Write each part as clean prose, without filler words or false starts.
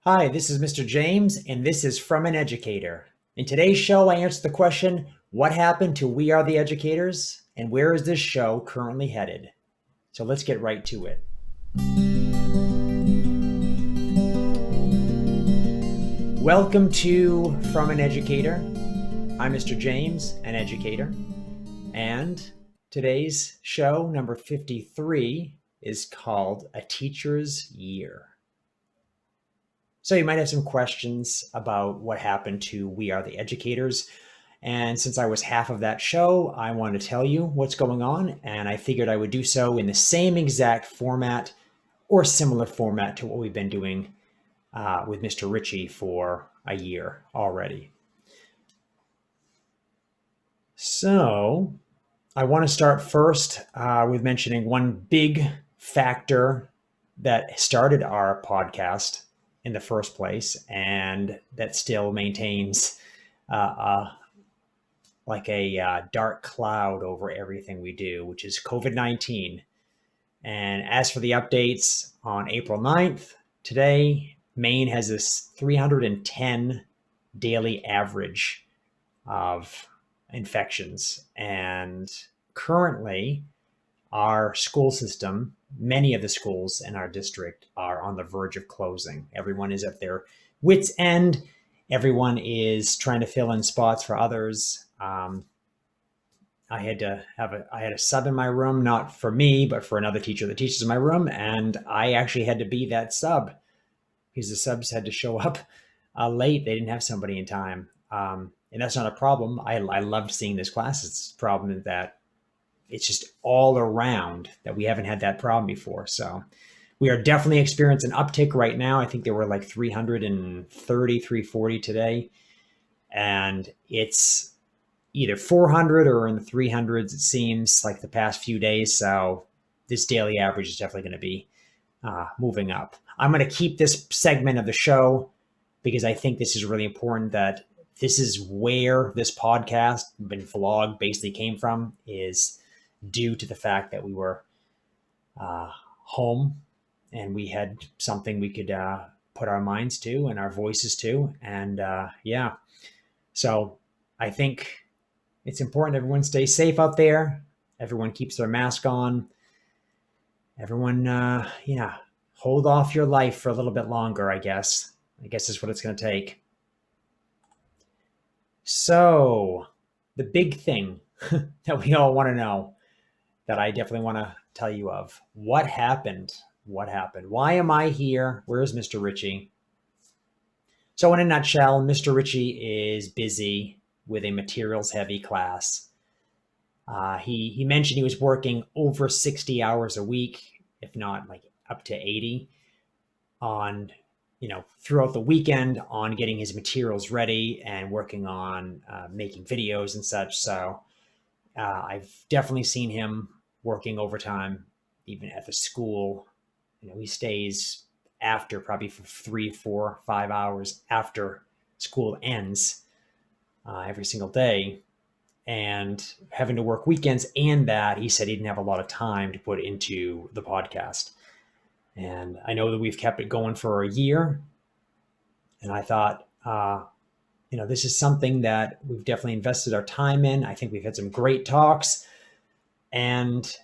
Hi, this is Mr. James, and this is From an Educator. In today's show, I answer the question, what happened to We Are the Educators, and where is this show currently headed? So let's get right to it. Welcome to From an Educator. I'm Mr. James, an educator, and today's show, number 53, is called A Teacher's Year. So you might have some questions about what happened to We Are the Educators. And since I was half of that show, I want to tell you what's going on. And I figured I would do so in the same exact format or similar format to what we've been doing with Mr. Ritchie for a year already. So I want to start first with mentioning one big factor that started our podcast in the first place, and that still maintains like a dark cloud over everything we do, which is COVID-19. And as for the updates on April 9th, today, Maine has this 310 daily average of infections. And currently, our school system, many of the schools in our district are on the verge of closing. Everyone is at their wits' end. Everyone is trying to fill in spots for others. I had a sub in my room, not for me, but for another teacher that teaches in my room. And I actually had to be that sub because the subs had to show up late. They didn't have somebody in time. And that's not a problem. I loved seeing this class. It's a problem that it's just all around that we haven't had that problem before. So we are definitely experiencing an uptick right now. I think there were like 330, 340 today. And it's either 400 or in the 300s, it seems like the past few days. So this daily average is definitely going to be moving up. I'm going to keep this segment of the show because I think this is really important, that this is where this podcast and vlog basically came from, is due to the fact that we were home and we had something we could put our minds to and our voices to. And yeah, so I think it's important everyone stays safe out there. Everyone keeps their mask on. Everyone, hold off your life for a little bit longer, I guess. I guess that's what it's going to take. So the big thing that we all want to know, that I definitely want to tell you of. What happened? What happened? Why am I here? Where's Mr. Ritchie? So in a nutshell, Mr. Ritchie is busy with a materials heavy class. He mentioned he was working over 60 hours a week, if not like up to 80 on, throughout the weekend on getting his materials ready and working on making videos and such. So I've definitely seen him working overtime, even at the school. He stays after probably for 3, 4, 5 hours after school ends every single day, and having to work weekends. And that he said he didn't have a lot of time to put into the podcast. And I know that we've kept it going for a year. And I thought, this is something that we've definitely invested our time in. I think we've had some great talks. And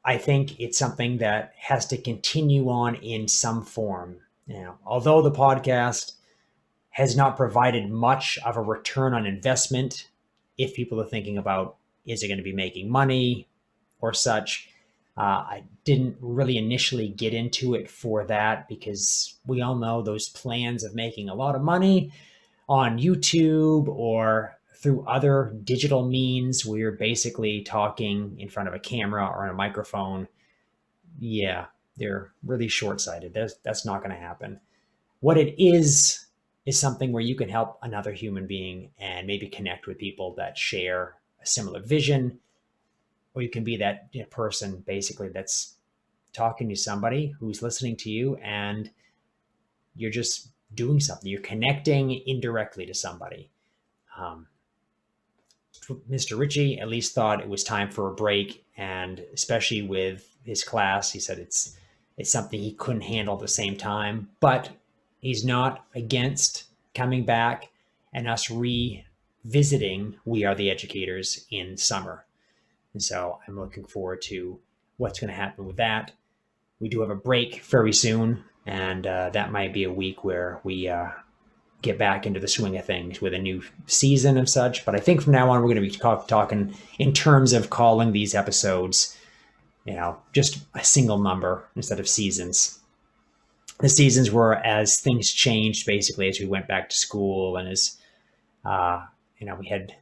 I think it's something that has to continue on in some form. Although the podcast has not provided much of a return on investment, if people are thinking about, is it going to be making money or such, I didn't really initially get into it for that, because we all know those plans of making a lot of money on YouTube or through other digital means where you're basically talking in front of a camera or a microphone. Yeah, they're really short-sighted. That's not going to happen. What it is something where you can help another human being and maybe connect with people that share a similar vision, or you can be that person basically that's talking to somebody who's listening to you, and you're just doing something. You're connecting indirectly to somebody. Mr. Ritchie at least thought it was time for a break, and especially with his class, he said it's something he couldn't handle at the same time. But He's not against coming back and us revisiting We Are the Educators in summer. And so I'm looking forward to what's going to happen with that. We do have a break very soon, and that might be a week where we get back into the swing of things with a new season of such. But I think from now on, we're going to be talking in terms of calling these episodes, just a single number instead of seasons. The seasons were as things changed, basically, as we went back to school and as, we had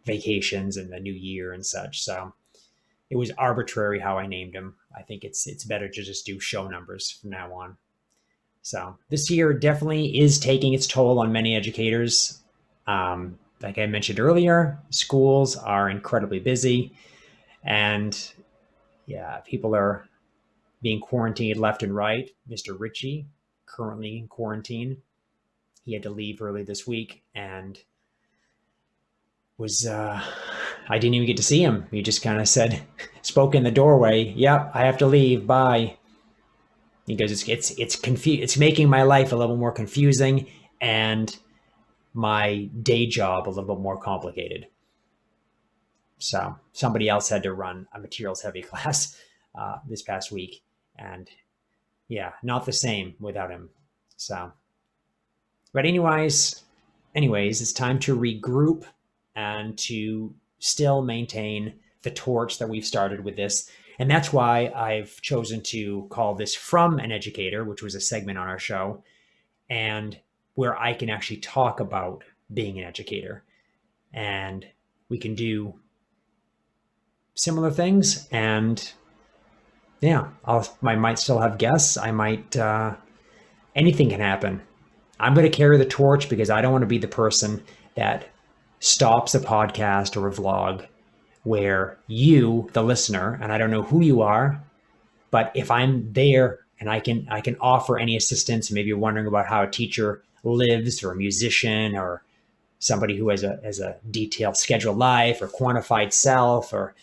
vacations and the new year and such. So it was arbitrary how I named them. I think it's better to just do show numbers from now on. So this year definitely is taking its toll on many educators. Like I mentioned earlier, schools are incredibly busy, and people are being quarantined left and right. Mr. Ritchie, currently in quarantine. He had to leave early this week and I didn't even get to see him. He just kind of spoke in the doorway. Yep, I have to leave. Bye. He goes, it's making my life a little more confusing and my day job a little bit more complicated. So somebody else had to run a materials heavy class this past week, and not the same without him. So, but anyways, it's time to regroup and to still maintain the torch that we've started with this. And that's why I've chosen to call this From an Educator, which was a segment on our show, and where I can actually talk about being an educator. And we can do similar things. And I might still have guests. I might, anything can happen. I'm going to carry the torch because I don't want to be the person that stops a podcast or a vlog where you, the listener, and I don't know who you are, but if I'm there and I can offer any assistance, maybe you're wondering about how a teacher lives, or a musician, or somebody who has a detailed scheduled life, or quantified self, or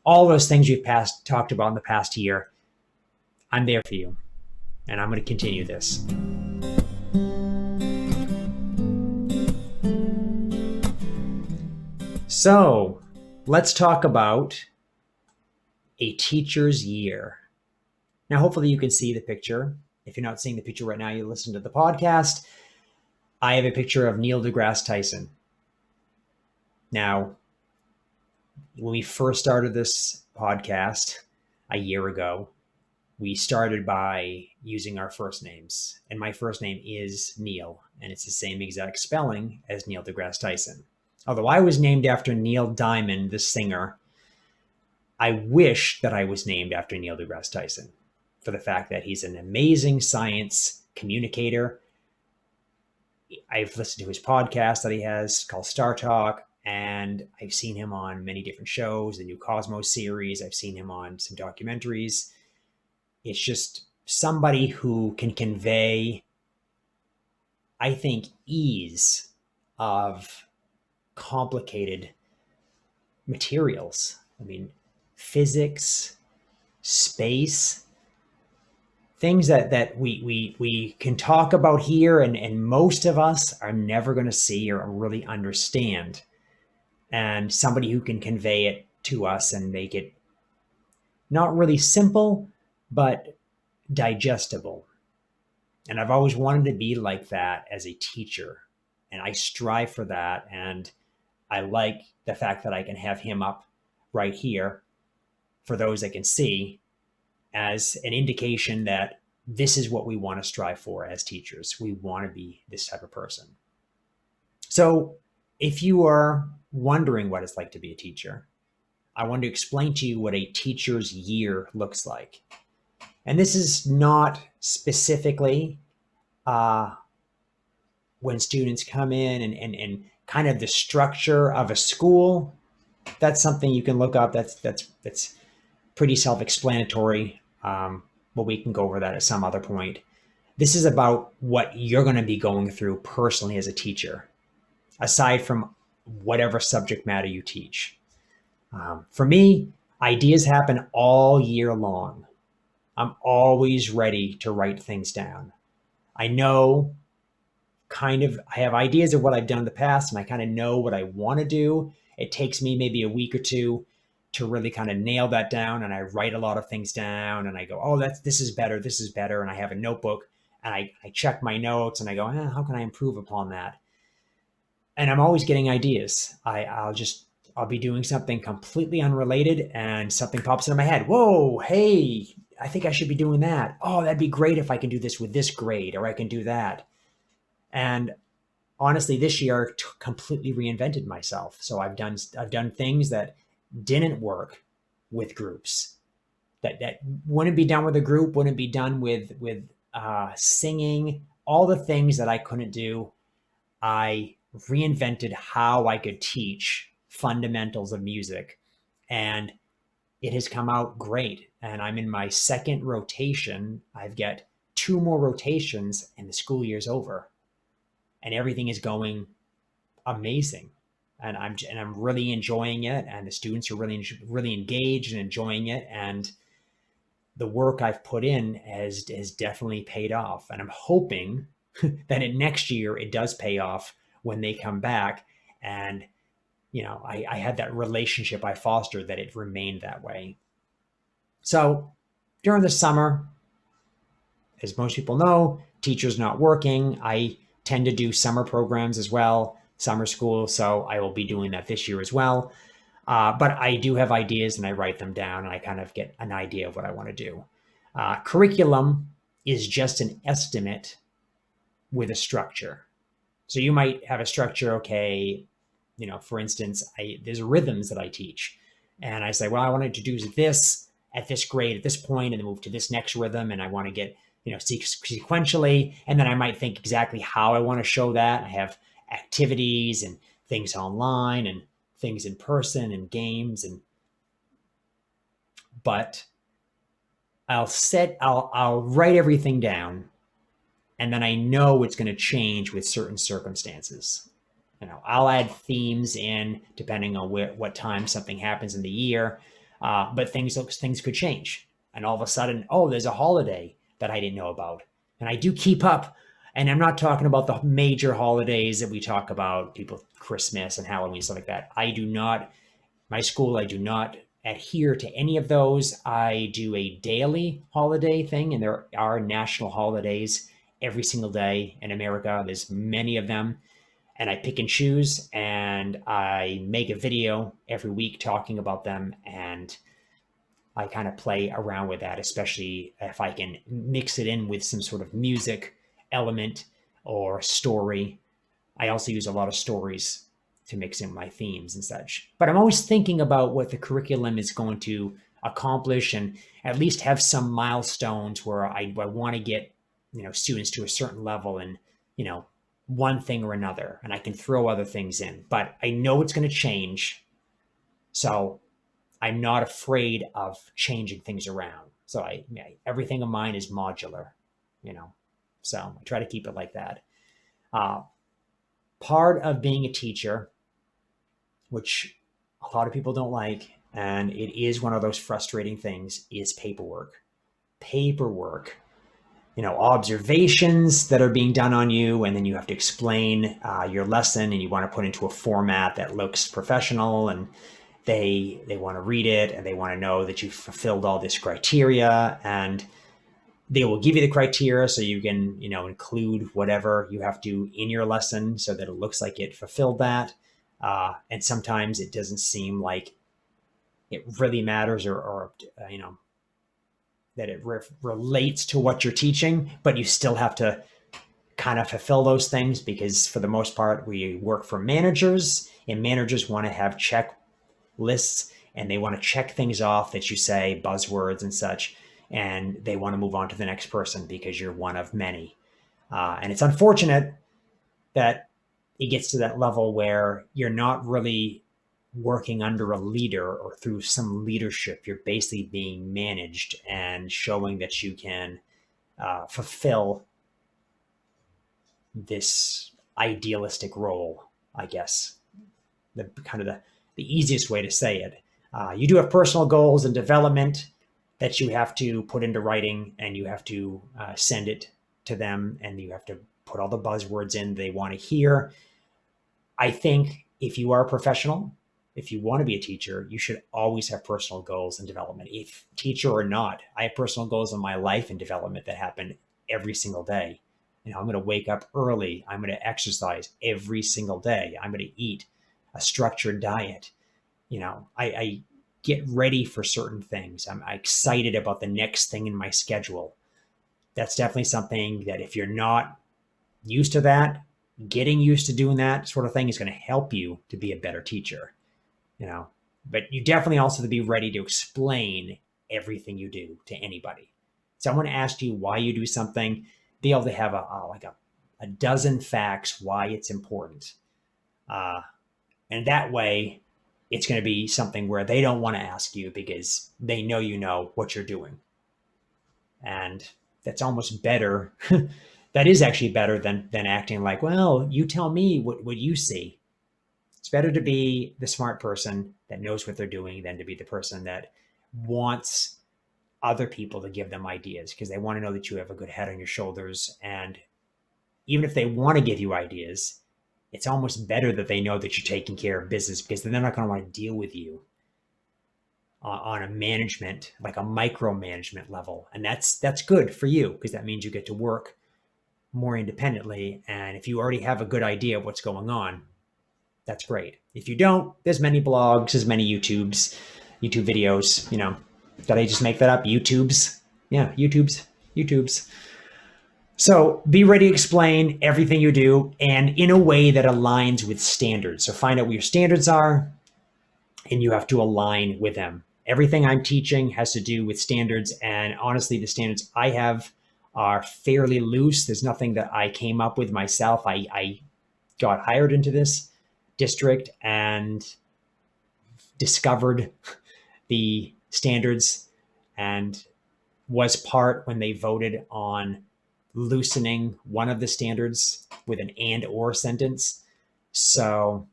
all those things we've talked about in the past year, I'm there for you, and I'm going to continue this. So let's talk about a teacher's year. Now, hopefully you can see the picture. If you're not seeing the picture right now, you listen to the podcast. I have a picture of Neil deGrasse Tyson. Now, when we first started this podcast a year ago, we started by using our first names. And my first name is Neil, and it's the same exact spelling as Neil deGrasse Tyson. Although I was named after Neil Diamond, the singer, I wish that I was named after Neil deGrasse Tyson for the fact that he's an amazing science communicator. I've listened to his podcast that he has called Star Talk, and I've seen him on many different shows, the new Cosmos series. I've seen him on some documentaries. It's just somebody who can convey, I think, ease of complicated materials. I mean, physics, space, things that we can talk about here, and most of us are never going to see or really understand. And somebody who can convey it to us and make it not really simple, but digestible. And I've always wanted to be like that as a teacher, and I strive for that. And I like the fact that I can have him up right here for those that can see, as an indication that this is what we want to strive for as teachers. We want to be this type of person. So if you are wondering what it's like to be a teacher, I want to explain to you what a teacher's year looks like. And this is not specifically when students come in and kind of the structure of a school. That's something you can look up. That's pretty self-explanatory. But we can go over that at some other point. This is about what you're going to be going through personally as a teacher, aside from whatever subject matter you teach. For me, ideas happen all year long. I'm always ready to write things down. I know I have ideas of what I've done in the past, and I kind of know what I want to do. It takes me maybe a week or two to really kind of nail that down. And I write a lot of things down and I go, oh, this is better. This is better. And I have a notebook and I check my notes and I go, how can I improve upon that? And I'm always getting ideas. I'll be doing something completely unrelated and something pops into my head. Whoa, hey, I think I should be doing that. Oh, that'd be great if I can do this with this grade, or I can do that. And honestly, this year completely reinvented myself. So I've done things that didn't work with groups, that wouldn't be done with a group, wouldn't be done with singing, all the things that I couldn't do. I reinvented how I could teach fundamentals of music, and it has come out great. And I'm in my second rotation. I've got 2 more rotations and the school year's over, and everything is going amazing. And I'm really enjoying it, and the students are really engaged and enjoying it. And the work I've put in has definitely paid off. And I'm hoping that next year it does pay off when they come back. And I had that relationship I fostered, that it remained that way. So during the summer, as most people know, teachers not working, I tend to do summer programs as well, summer school. So I will be doing that this year as well. But I do have ideas and I write them down and I kind of get an idea of what I want to do. Curriculum is just an estimate with a structure. So you might have a structure, okay, for instance, there's rhythms that I teach. And I say, well, I wanted to do this at this grade at this point and then move to this next rhythm. And I want to get, sequentially. And then I might think exactly how I want to show that. I have activities and things online and things in person and games. But I'll write everything down, and then I know it's going to change with certain circumstances. I'll add themes in depending on what time something happens in the year, but things could change. And all of a sudden, oh, there's a holiday that I didn't know about. And I do keep up. And I'm not talking about the major holidays that we talk about, people, Christmas and Halloween, stuff like that. My school, I do not adhere to any of those. I do a daily holiday thing, and there are national holidays every single day in America. There's many of them. And I pick and choose, and I make a video every week talking about them. And I kind of play around with that, especially if I can mix it in with some sort of music element or story. I also use a lot of stories to mix in my themes and such. But I'm always thinking about what the curriculum is going to accomplish, and at least have some milestones where I want to get, students to a certain level and, one thing or another, and I can throw other things in. But I know it's going to change. So I'm not afraid of changing things around. So everything of mine is modular, so I try to keep it like that. Part of being a teacher, which a lot of people don't like, and it is one of those frustrating things, is paperwork. Observations that are being done on you, and then you have to explain your lesson, and you want to put into a format that looks professional, and they want to read it, and they want to know that you've fulfilled all this criteria, and they will give you the criteria so you can, include whatever you have to in your lesson so that it looks like it fulfilled that. And sometimes it doesn't seem like it really matters or that it relates to what you're teaching, but you still have to kind of fulfill those things, because for the most part, we work for managers, and managers want to have checklists, and they want to check things off that you say, buzzwords and such, and they want to move on to the next person because you're one of many. And it's unfortunate that it gets to that level where you're not really working under a leader or through some leadership. You're basically being managed and showing that you can fulfill this idealistic role, I guess. The easiest way to say it. You do have personal goals and development that you have to put into writing, and you have to send it to them and you have to put all the buzzwords in they want to hear. I think if you are a professional, if you want to be a teacher, you should always have personal goals and development. If teacher or not, I have personal goals in my life and development that happen every single day. You know, I'm going to wake up early. I'm going to exercise every single day. I'm going to eat a structured diet. You know, I get ready for certain things. I'm excited about the next thing in my schedule. That's definitely something that if you're not used to that, getting used to doing that sort of thing is going to help you to be a better teacher, you know. But you definitely also have to be ready to explain everything you do to anybody. Someone asked you why you do something, be able to have a dozen facts why it's important. And that way, it's going to be something where they don't want to ask you because they know you know what you're doing. And that's almost better. That is actually better than acting like, well, you tell me what you see. It's better to be the smart person that knows what they're doing than to be the person that wants other people to give them ideas because they want to know that you have a good head on your shoulders. And even if they want to give you ideas, it's almost better that they know that you're taking care of business because then they're not going to want to deal with you on a management, like a micromanagement level. And that's good for you because that means you get to work more independently. And if you already have a good idea of what's going on, that's great. If you don't, there's many blogs, there's many YouTube videos, you know. Did I just make that up? YouTubes. Yeah, YouTubes. So be ready to explain everything you do and in a way that aligns with standards. So find out what your standards are and you have to align with them. Everything I'm teaching has to do with standards. And honestly, the standards I have are fairly loose. There's nothing that I came up with myself. I got hired into this district and discovered the standards and was part when they voted on loosening one of the standards with an and or sentence. So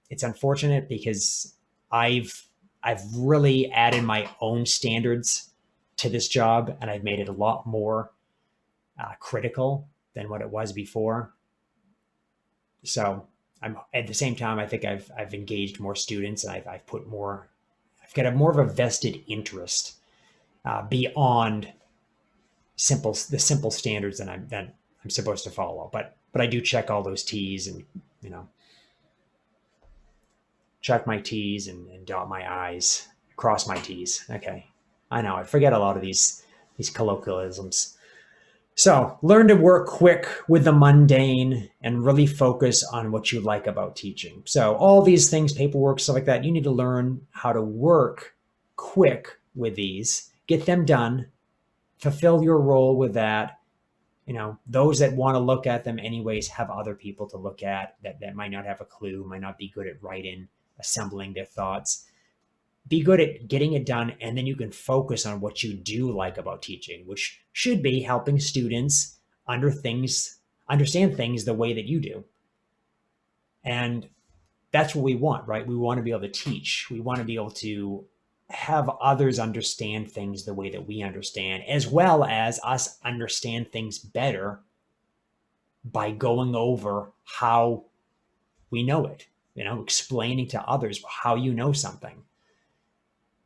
it's unfortunate because I've really added my own standards to this job and I've made it a lot more critical than what it was before. So I'm at the same time, I think I've engaged more students and I've got more of a vested interest beyond the simple standards that I'm supposed to follow. But I do check all those T's and, you know, check my T's and dot my I's, cross my T's. Okay. I know I forget a lot of these colloquialisms. So learn to work quick with the mundane and really focus on what you like about teaching. So all these things, paperwork, stuff like that, you need to learn how to work quick with these, get them done, fulfill your role with that. You know, those that want to look at them anyways have other people to look at that might not have a clue, might not be good at writing, assembling their thoughts. Be good at getting it done, and then you can focus on what you do like about teaching, which should be helping students understand things the way that you do. And that's what we want, right? We want to be able to teach. We want to be able to have others understand things the way that we understand, as well as us understand things better by going over how we know it, you know, explaining to others how you know something.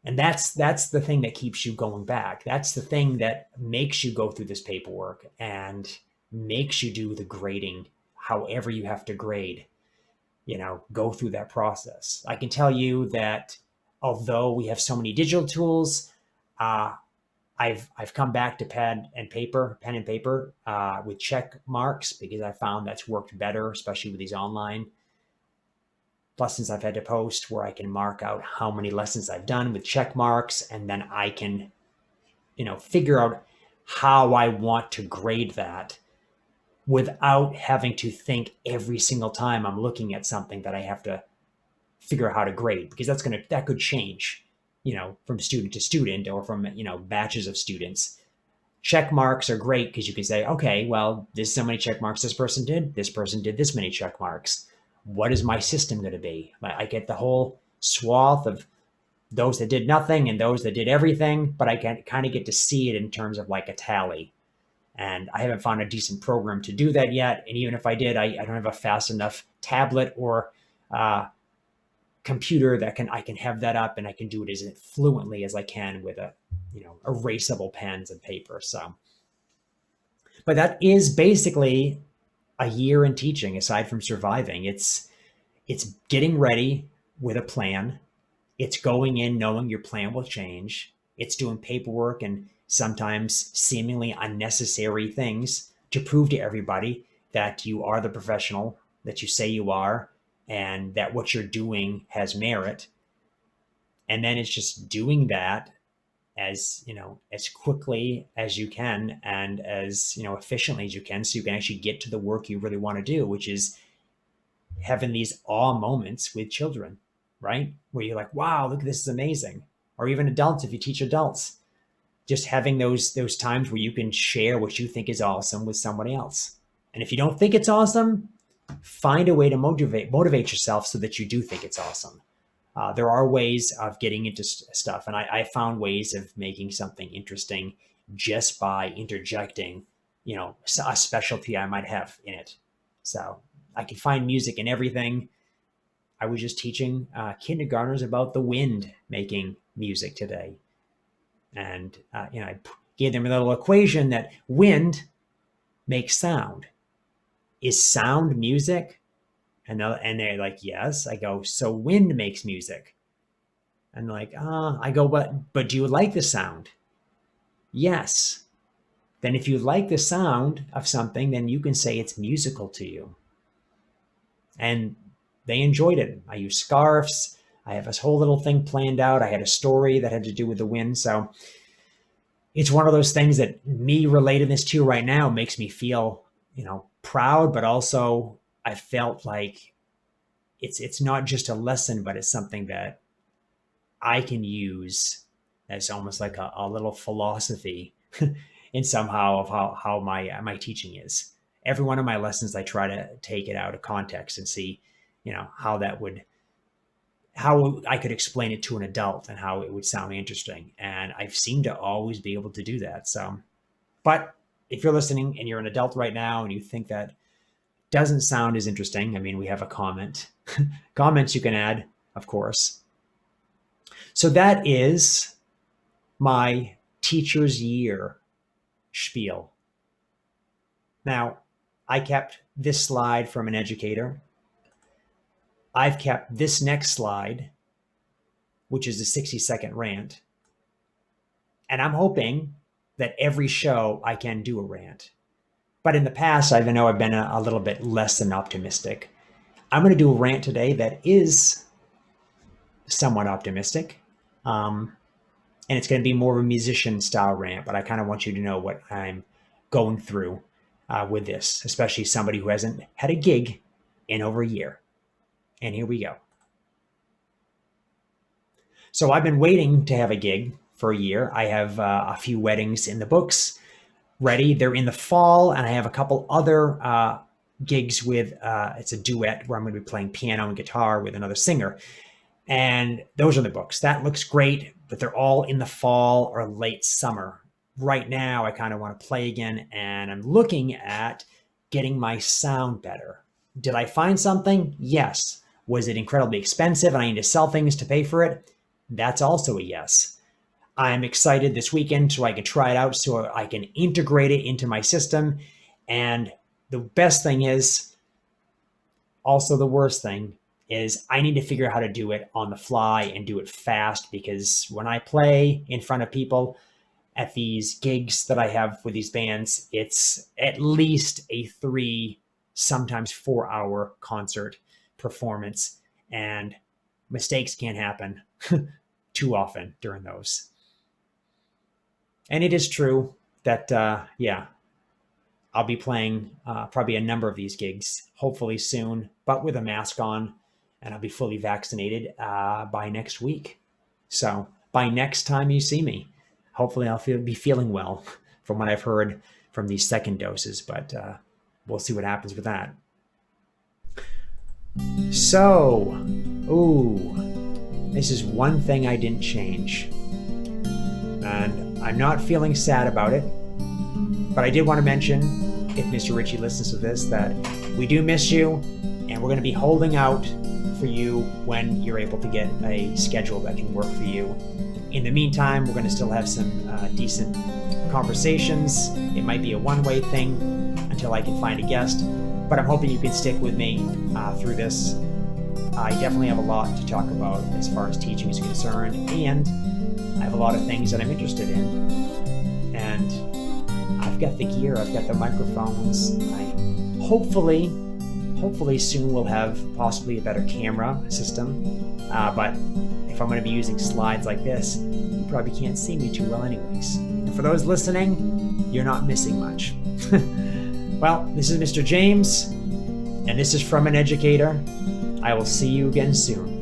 And that's the thing that keeps you going back. That's the thing that makes you go through this paperwork and makes you do the grading, however you have to grade, you know, go through that process. I can tell you that although we have so many digital tools, I've come back to pen and paper with check marks because I found that's worked better, especially with these online lessons I've had to post where I can mark out how many lessons I've done with check marks. And then I can, you know, figure out how I want to grade that without having to think every single time I'm looking at something that I have to figure out how to grade, because that could change, you know, from student to student or from, you know, batches of students. Check marks are great because you can say, okay, well, this is how many check marks this person did this many check marks. What is my system going to be? I get the whole swath of those that did nothing and those that did everything, but I can kind of get to see it in terms of like a tally. And I haven't found a decent program to do that yet. And even if I did, I don't have a fast enough tablet or computer that I can have that up and I can do it as fluently as I can with erasable pens and paper. So, but that is basically a year in teaching. Aside from surviving, it's getting ready with a plan. It's going in knowing your plan will change. It's doing paperwork and sometimes seemingly unnecessary things to prove to everybody that you are the professional that you say you are and that what you're doing has merit. And then it's just doing that as quickly as you can and as efficiently as you can, so you can actually get to the work you really want to do, which is having these awe moments with children, right? Where you're like, wow, look, this is amazing. Or even adults, if you teach adults, just having those times where you can share what you think is awesome with somebody else. And if you don't think it's awesome, find a way to motivate yourself so that you do think it's awesome. There are ways of getting into stuff. And I found ways of making something interesting just by interjecting, a specialty I might have in it. So I can find music in everything. I was just teaching kindergartners about the wind making music today. And, I gave them a little equation that wind makes sound. Is sound music? And they're like, yes. I go, so wind makes music. And they're like, I go, but do you like the sound? Yes. Then if you like the sound of something, then you can say it's musical to you. And they enjoyed it. I use scarves. I have this whole little thing planned out. I had a story that had to do with the wind. So it's one of those things that me relating this to right now makes me feel, proud, but also I felt like it's not just a lesson, but it's something that I can use as almost like a little philosophy in somehow of how my teaching is. Every one of my lessons, I try to take it out of context and see, how I could explain it to an adult and how it would sound interesting. And I've seemed to always be able to do that. So, but if you're listening and you're an adult right now and you think that doesn't sound as interesting, I mean, we have a comment. Comments you can add, of course. So that is my teacher's year spiel. Now, I kept this slide from an educator. I've kept this next slide, which is a 60-second rant. And I'm hoping that every show I can do a rant. But in the past, I know I've been a little bit less than optimistic. I'm going to do a rant today that is somewhat optimistic. And it's going to be more of a musician style rant, but I kind of want you to know what I'm going through with this, especially somebody who hasn't had a gig in over a year. And here we go. So I've been waiting to have a gig for a year. I have a few weddings in the books ready. They're in the fall, and I have a couple other gigs with, it's a duet where I'm going to be playing piano and guitar with another singer. And those are the books. That looks great, but they're all in the fall or late summer. Right now, I kind of want to play again, and I'm looking at getting my sound better. Did I find something? Yes. Was it incredibly expensive and I need to sell things to pay for it? That's also a yes. I'm excited this weekend so I can try it out so I can integrate it into my system. And the best thing is, also the worst thing, is I need to figure out how to do it on the fly and do it fast, because when I play in front of people at these gigs that I have with these bands, it's at least a 3, sometimes 4-hour concert performance, and mistakes can't happen too often during those. And it is true that, I'll be playing probably a number of these gigs, hopefully soon, but with a mask on, and I'll be fully vaccinated by next week. So by next time you see me, hopefully I'll be feeling well from what I've heard from these second doses, but we'll see what happens with that. So, this is one thing I didn't change, and I'm not feeling sad about it. But I did want to mention, if Mr. Ritchie listens to this, that we do miss you, and we're going to be holding out for you when you're able to get a schedule that can work for you. In the meantime, we're going to still have some decent conversations. It might be a one-way thing until I can find a guest, but I'm hoping you can stick with me through this. I definitely have a lot to talk about as far as teaching is concerned, and I have a lot of things that I'm interested in. And I've got the gear, I've got the microphones. Hopefully soon we'll have possibly a better camera system. But if I'm going to be using slides like this, you probably can't see me too well anyways. And for those listening, you're not missing much. Well, this is Mr. James, and this is from an Educator. I will see you again soon.